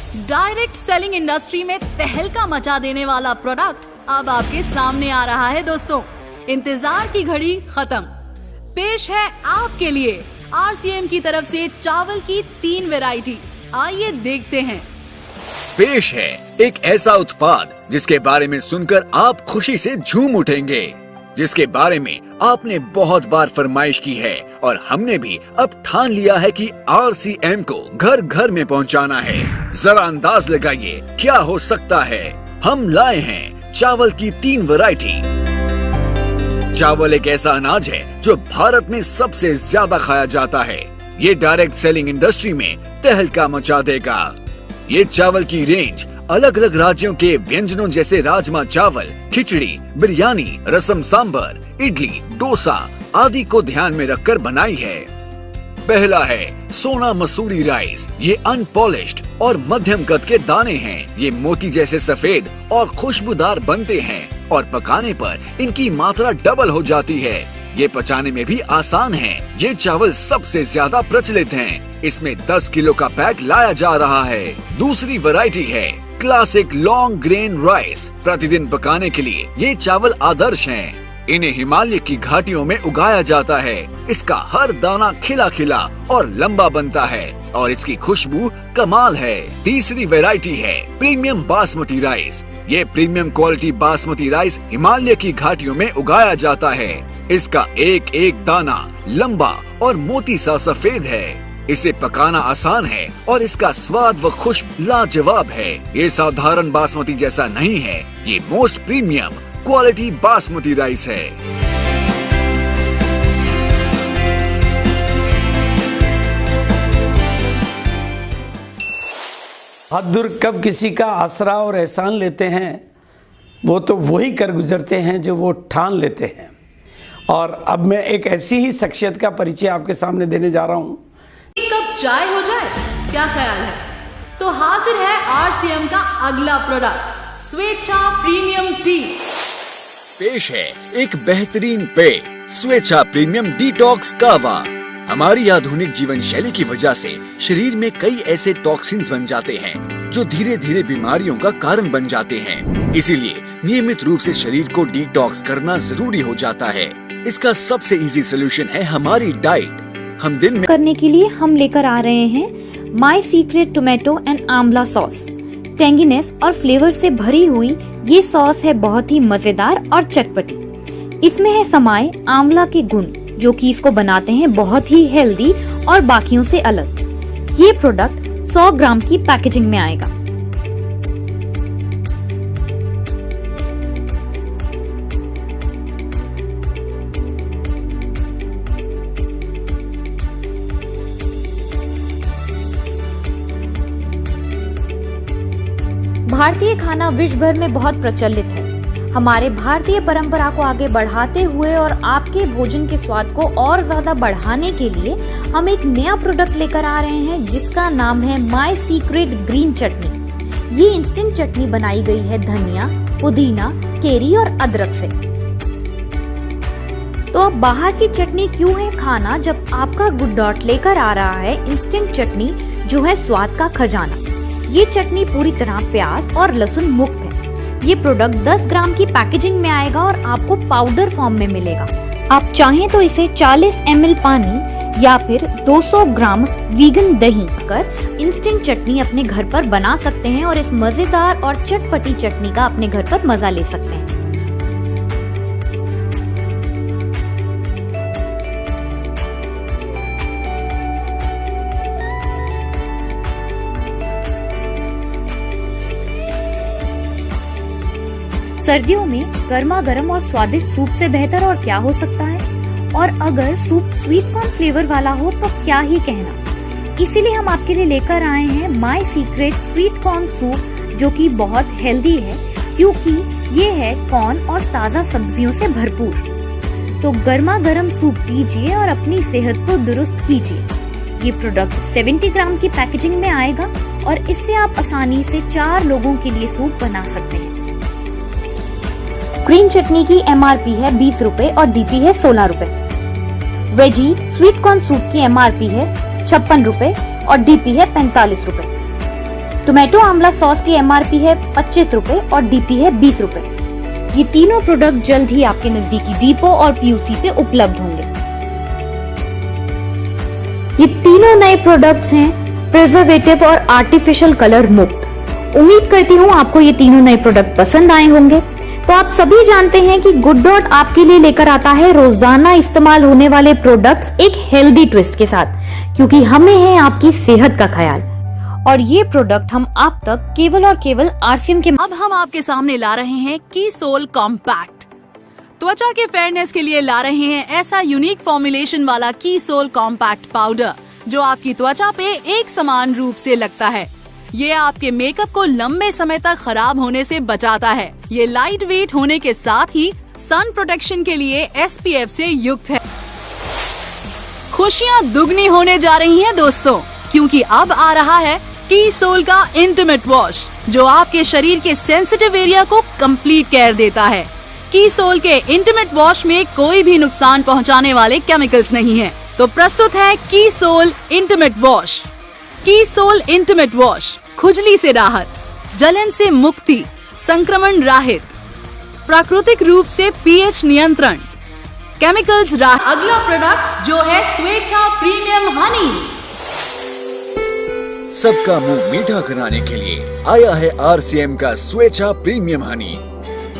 Direct selling industry में तहलका मचा देने वाला प्रोडक्ट अब आपके सामने आ रहा है दोस्तों। इंतजार की घड़ी खत्म। पेश है आपके लिए RCM की तरफ से चावल की 3 वैरायटी। आइए देखते हैं। पेश है एक ऐसा उत्पाद जिसके बारे में सुनकर आप खुशी से झूम उठेंगे, जिसके बारे में आपने बहुत बार फरमाइश की है और हमने भी अब ठान लिया है कि RCM को घर घर में पहुंचाना है। जरा अंदाज लगाइए क्या हो सकता है। हम लाए हैं चावल की 3 वैरायटी। चावल एक ऐसा अनाज है जो भारत में सबसे ज्यादा खाया जाता है। ये डायरेक्ट सेलिंग इंडस्ट्री में तहलका मचा देगा। ये चावल की रेंज अलग अलग राज्यों के व्यंजनों जैसे राजमा चावल, खिचड़ी, बिरयानी, रसम सांबर, इडली, डोसा आदि को ध्यान में रखकर बनाई है। पहला है सोना मसूरी राइस। ये अनपॉलिश्ड और मध्यम कद के दाने हैं। ये मोती जैसे सफेद और खुशबूदार बनते हैं और पकाने पर इनकी मात्रा डबल हो जाती है। ये पचाने में भी आसान है। ये चावल सबसे ज्यादा प्रचलित हैं। इसमें 10 किलो का पैक लाया जा रहा है। दूसरी वैरायटी है क्लासिक लॉन्ग ग्रेन राइस। प्रतिदिन पकाने के लिए ये चावल आदर्श हैं। इन्हें हिमालय की घाटियों में उगाया जाता है। इसका हर दाना खिला खिला और लंबा बनता है और इसकी खुशबू कमाल है। तीसरी वैरायटी है प्रीमियम बासमती राइस। ये premium quality basmati rice Himalaya की घाटियों में उगाया जाता है। इसका एक एक दाना लंबा और मोती सा सफेद है। इसे पकाना आसान है और इसका स्वाद व खुशबू लाजवाब है। ये साधारण बासमती जैसा नहीं है। ये most premium quality basmati rice है। हद दूर कब किसी का आसरा और एहसान लेते हैं, वो तो वही कर गुजरते हैं जो वो ठान लेते हैं। और अब मैं एक ऐसी ही शख्सियत का परिचय आपके सामने देने जा रहा हूँ। एक कप चाय हो जाए, क्या ख्याल है? तो हाजिर है RCM का अगला प्रोडक्ट स्वेच्छा प्रीमियम टी। पेश है एक बेहतरीन पेय स्वेच्छा प्रीमियम डिटॉक्स कावा। हमारी आधुनिक जीवन शैली की वजह से शरीर में कई ऐसे टॉक्सिन्स बन जाते हैं जो धीरे धीरे बीमारियों का कारण बन जाते हैं। इसीलिए नियमित रूप से शरीर को डिटॉक्स करना जरूरी हो जाता है। इसका सबसे इजी सोल्यूशन है हमारी डाइट। हम दिन में करने के लिए हम लेकर आ रहे हैं माई सीक्रेट टोमेटो एंड आंवला सॉस। टेंगीनेस और फ्लेवर से भरी हुई ये सॉस है बहुत ही मजेदार और चटपटी। इसमें है समाये आंवला के गुण जो कि इसको बनाते हैं बहुत ही हेल्दी और बाकियों से अलग। ये प्रोडक्ट 100 ग्राम की पैकेजिंग में आएगा। भारतीय खाना विश्व भर में बहुत प्रचलित है। हमारे भारतीय परंपरा को आगे बढ़ाते हुए और आपके भोजन के स्वाद को और ज्यादा बढ़ाने के लिए हम एक नया प्रोडक्ट लेकर आ रहे हैं जिसका नाम है माई सीक्रेट ग्रीन चटनी। ये इंस्टेंट चटनी बनाई गई है धनिया, पुदीना, केरी और अदरक से। तो अब बाहर की चटनी क्यों है खाना जब आपका गुड डॉट लेकर आ रहा है इंस्टेंट चटनी जो है स्वाद का खजाना। ये चटनी पूरी तरह प्याज और लहसुन मुक्त है। ये प्रोडक्ट 10 ग्राम की पैकेजिंग में आएगा और आपको पाउडर फॉर्म में मिलेगा। आप चाहें तो इसे 40 ml पानी या फिर 200 ग्राम वीगन दही कर इंस्टेंट चटनी अपने घर पर बना सकते हैं और इस मजेदार और चटपटी चटनी का अपने घर पर मजा ले सकते हैं। सर्दियों में गर्मा गर्म और स्वादिष्ट सूप से बेहतर और क्या हो सकता है। और अगर सूप स्वीट कॉर्न फ्लेवर वाला हो तो क्या ही कहना। इसीलिए हम आपके लिए लेकर आए हैं my secret sweet corn soup जो कि बहुत हेल्दी है क्योंकि ये है कॉर्न और ताज़ा सब्जियों से भरपूर। तो गर्मा गर्म सूप पीजिए और अपनी सेहत को दुरुस्त कीजिए। ये प्रोडक्ट 70 ग्राम की पैकेजिंग में आएगा और इससे आप आसानी से 4 लोगों के लिए सूप बना सकते हैं। ग्रीन चटनी की MRP है 20 रुपए और DP है 16 रुपए। वेजी स्वीट कॉर्न सूप की MRP है 56 रुपए और DP है 45 रुपए। टोमेटो आंवला सॉस की MRP है 25 रुपए और DP है 20 रुपए। ये तीनों प्रोडक्ट जल्द ही आपके नजदीकी डिपो और PUC पे उपलब्ध होंगे। ये तीनों नए प्रोडक्ट्स हैं प्रिजर्वेटिव और आर्टिफिशियल कलर मुक्त। उम्मीद करती हूँ आपको ये तीनों नए प्रोडक्ट पसंद आए होंगे। तो आप सभी जानते हैं कि गुड डॉट आपके लिए लेकर आता है रोजाना इस्तेमाल होने वाले प्रोडक्ट्स एक हेल्दी ट्विस्ट के साथ, क्योंकि हमें है आपकी सेहत का ख्याल। और ये प्रोडक्ट हम आप तक केवल और केवल RCM के। अब हम आपके सामने ला रहे हैं कीसोल कॉम्पैक्ट। त्वचा के फेयरनेस के लिए ला रहे हैं ऐसा यूनिक फॉर्मुलेशन वाला कीसोल कॉम्पैक्ट पाउडर जो आपकी त्वचा पे एक समान रूप से लगता है। ये आपके मेकअप को लंबे समय तक खराब होने से बचाता है। ये लाइट वेट होने के साथ ही सन प्रोटेक्शन के लिए SPF से युक्त है। खुशियाँ दुगनी होने जा रही हैं दोस्तों, क्योंकि अब आ रहा है कीसोल का इंटीमेट वॉश जो आपके शरीर के सेंसिटिव एरिया को कंप्लीट केयर देता है। कीसोल के इंटीमेट वॉश में कोई भी नुकसान पहुंचाने वाले केमिकल्स नहीं है। तो प्रस्तुत है कीसोल इंटीमेट वॉश। कीसोल इंटीमेट वॉश खुजली से राहत, जलन से मुक्ति, संक्रमण राहित, प्राकृतिक रूप से pH नियंत्रण, केमिकल्स राहित। अगला प्रोडक्ट जो है स्वेच्छा प्रीमियम हनी। सबका मुंह मीठा कराने के लिए आया है RCM का स्वेच्छा प्रीमियम हनी।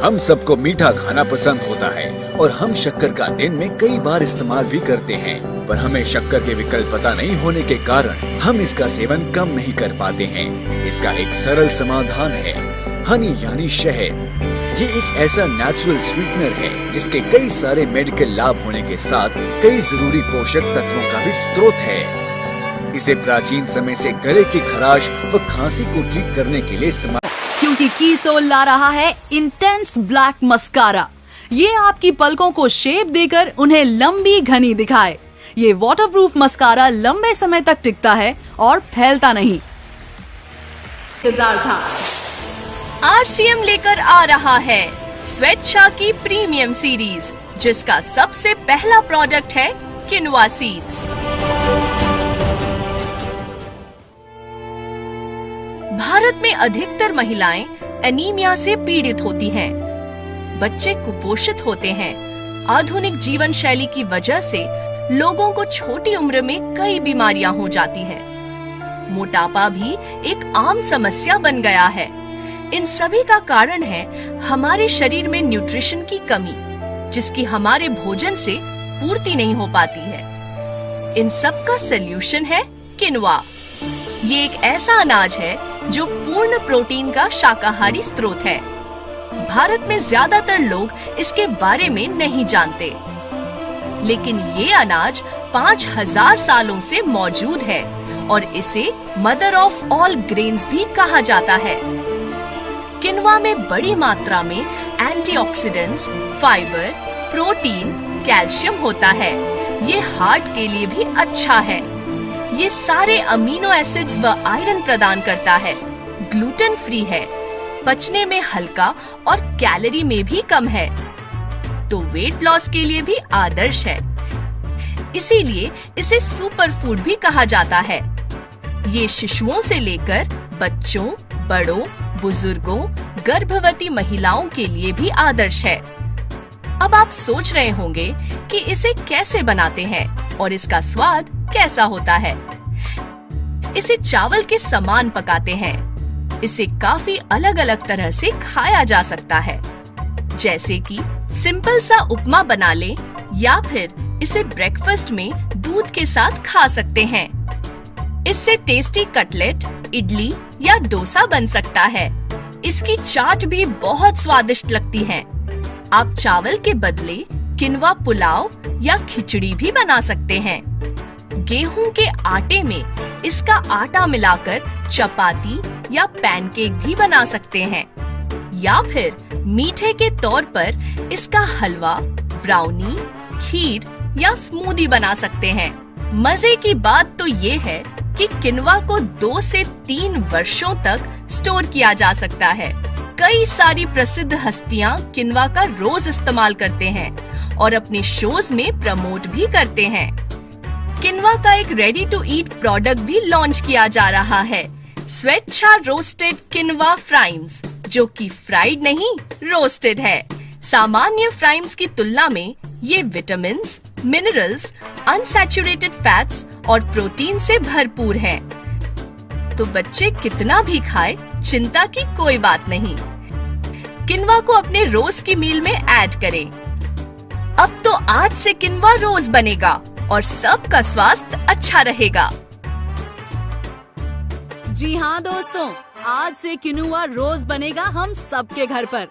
हम सबको मीठा खाना पसंद होता है और हम शक्कर का दिन में कई बार इस्तेमाल भी करते हैं, पर हमें शक्कर के विकल्प पता नहीं होने के कारण हम इसका सेवन कम नहीं कर पाते हैं। इसका एक सरल समाधान है हनी यानी शहद। ये एक ऐसा नेचुरल स्वीटनर है जिसके कई सारे मेडिकल लाभ होने के साथ कई जरूरी पोषक तत्वों का भी स्रोत है। इसे प्राचीन समय से गले की खराश व खांसी को ठीक करने के लिए इस्तेमाल। क्योंकि कीसोल ला रहा है इंटेंस ब्लैक मस्कारा। ये आपकी पलकों को शेप देकर उन्हें लंबी घनी दिखाए। ये वाटरप्रूफ मस्कारा लंबे समय तक टिकता है और फैलता नहीं। इंतजार था। RCM लेकर आ रहा है स्वेच्छा की प्रीमियम सीरीज, जिसका सबसे पहला प्रोडक्ट है किनवा सीड्स। भारत में अधिकतर महिलाएं एनीमिया से पीड़ित होती हैं। बच्चे कुपोषित होते हैं। आधुनिक जीवन शैली की वजह से लोगों को छोटी उम्र में कई बीमारियां हो जाती हैं। मोटापा भी एक आम समस्या बन गया है। इन सभी का कारण है हमारे शरीर में न्यूट्रिशन की कमी, जिसकी हमारे भोजन से पूर्ति नहीं हो पाती है। इन सब का सल्यूशन है किनवा। ये एक ऐसा अनाज है जो पूर्ण प्रोटीन का शाकाहारी स्रोत है। भारत में ज्यादातर लोग इसके बारे में नहीं जानते, लेकिन ये अनाज 5000 सालों से मौजूद है और इसे मदर ऑफ ऑल ग्रेन्स भी कहा जाता है। किनवा में बड़ी मात्रा में एंटीऑक्सीडेंट्स, फाइबर, प्रोटीन, कैल्शियम होता है। ये हार्ट के लिए भी अच्छा है। ये सारे अमीनो एसिड्स व आयरन प्रदान करता है। ग्लूटेन फ्री है, पचने में हल्का और कैलोरी में भी कम है, तो वेट लॉस के लिए भी आदर्श है। इसीलिए इसे सुपर फूड भी कहा जाता है। ये शिशुओं से लेकर बच्चों, बड़ों, बुजुर्गों, गर्भवती महिलाओं के लिए भी आदर्श है। अब आप सोच रहे होंगे कि इसे कैसे बनाते हैं और इसका स्वाद कैसा होता है। इसे चावल के समान पकाते हैं। इसे काफी अलग अलग तरह से खाया जा सकता है, जैसे कि सिंपल सा उपमा बना लें या फिर इसे ब्रेकफास्ट में दूध के साथ खा सकते हैं। इससे टेस्टी कटलेट, इडली या डोसा बन सकता है। इसकी चाट भी बहुत स्वादिष्ट लगती है। आप चावल के बदले किनवा पुलाव या खिचड़ी भी बना सकते हैं। गेहूं के आटे में इसका आटा मिलाकर चपाती या पैनकेक भी बना सकते हैं, या फिर मीठे के तौर पर इसका हलवा, ब्राउनी, खीर या स्मूदी बना सकते हैं। मजे की बात तो ये है कि किनवा को 2 से 3 वर्षों तक स्टोर किया जा सकता है। कई सारी प्रसिद्ध हस्तियां किनवा का रोज इस्तेमाल करते हैं और अपने शोज में प्रमोट भी करते हैं। किनवा का एक रेडी टू ईट प्रोडक्ट भी लॉन्च किया जा रहा है, स्वेच्छा रोस्टेड किनवा फ्राइम्स, जो कि फ्राइड नहीं रोस्टेड है। सामान्य फ्राइम्स की तुलना में ये विटामिन्स, मिनरल्स, अनसैचुरेटेड फैट्स और प्रोटीन से भरपूर है। तो बच्चे कितना भी खाए, चिंता की कोई बात नहीं। किनवा को अपने रोज की मील में ऐड करें। अब तो आज से किनवा रोज बनेगा और सबका स्वास्थ्य अच्छा रहेगा। जी हाँ दोस्तों, आज से किनुआ रोज बनेगा हम सबके घर पर।